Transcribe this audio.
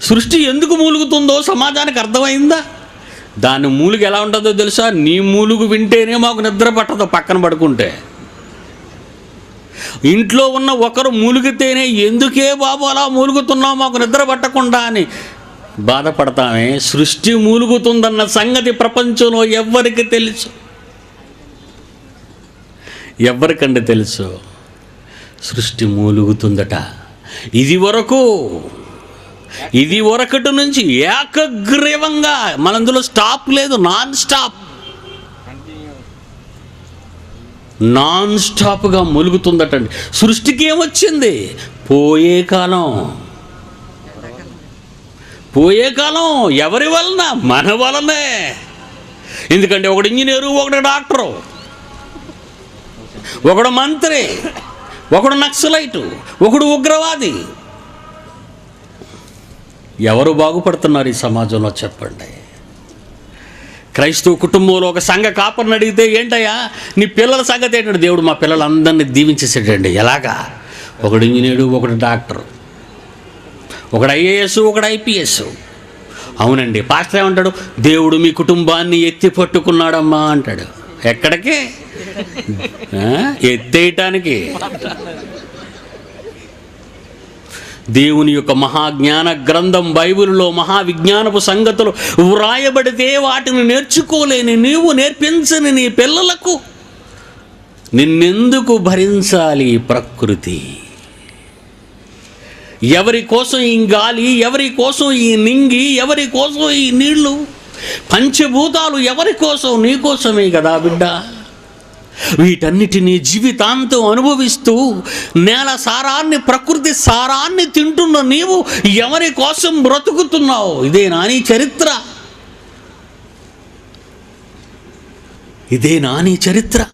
సృష్టి ఎందుకు మూలుగుతుందో సమాజానికి అర్థమైందా? దాని మూలుగు ఎలా ఉంటుందో తెలుసా? నీ మూలుగు వింటేనే మాకు నిద్ర పట్టదు పక్కన పడుకుంటే. ఇంట్లో ఉన్న ఒకరు మూలుగితేనే ఎందుకే బాబు అలా మూలుగుతున్నావు మాకు నిద్ర పట్టకుండా అని బాధపడతామే. సృష్టి మూలుగుతుందన్న సంగతి ప్రపంచంలో ఎవ్వరికి తెలుసు? ఎవరికండి తెలుసు? సృష్టి మూలుగుతుందట. ఇది వరకటి నుంచి ఏకగ్రీవంగా, మనందులో స్టాప్ లేదు, నాన్ స్టాప్గా మూలుగుతుందటండి. సృష్టికి ఏమొచ్చింది? పోయే కాలం. ఎవరి వలన? మన వలనే. ఎందుకంటే ఒకడు ఇంజనీరు, ఒకడు డాక్టరు, ఒకడు మంత్రి, ఒకడు నక్సలైటు, ఒకడు ఉగ్రవాది. ఎవరు బాగుపడుతున్నారు ఈ సమాజంలో చెప్పండి? క్రైస్తవ కుటుంబంలో ఒక సంఘ కాపరిని అడిగితే, ఏంటయ్యా నీ పిల్లల సంగతి ఏంటంటే, దేవుడు మా పిల్లలందరినీ దీవించేసాడండి. ఎలాగా? ఒకడు ఇంజనీరు, ఒకడు డాక్టరు, ఒకడు ఐఏఎస్, ఒకడు ఐపీఎస్. అవునండి. పాస్టర్ ఏమంటాడు? దేవుడు మీ కుటుంబాన్ని ఎత్తి పట్టుకున్నాడమ్మా అంటాడు. ఎక్కడికి? ఎత్తేయటానికి. దేవుని యొక్క మహాజ్ఞాన గ్రంథం బైబిల్లో మహావిజ్ఞానపు సంగతులు వ్రాయబడితే వాటిని నేర్చుకోలేని నీవు నేర్పించని నీ పిల్లలకు నిన్నెందుకు భరించాలి ప్రకృతి? ఎవరి కోసం ఈ గాలి, ఎవరి కోసం ఈ నింగి, ఎవరి కోసం ఈ నీళ్లు? పంచభూతాలు ఎవరి కోసం? నీ కోసమే కదా బిడ్డ. వీటన్నిటినీ జీవితాంతం అనుభవిస్తూ నేల సారాన్ని, ప్రకృతి సారాన్ని తింటున్న నీవు ఎవరి కోసం బ్రతుకుతున్నావు? ఇదేనా నీ చరిత్ర? ఇదేనా నీ చరిత్ర?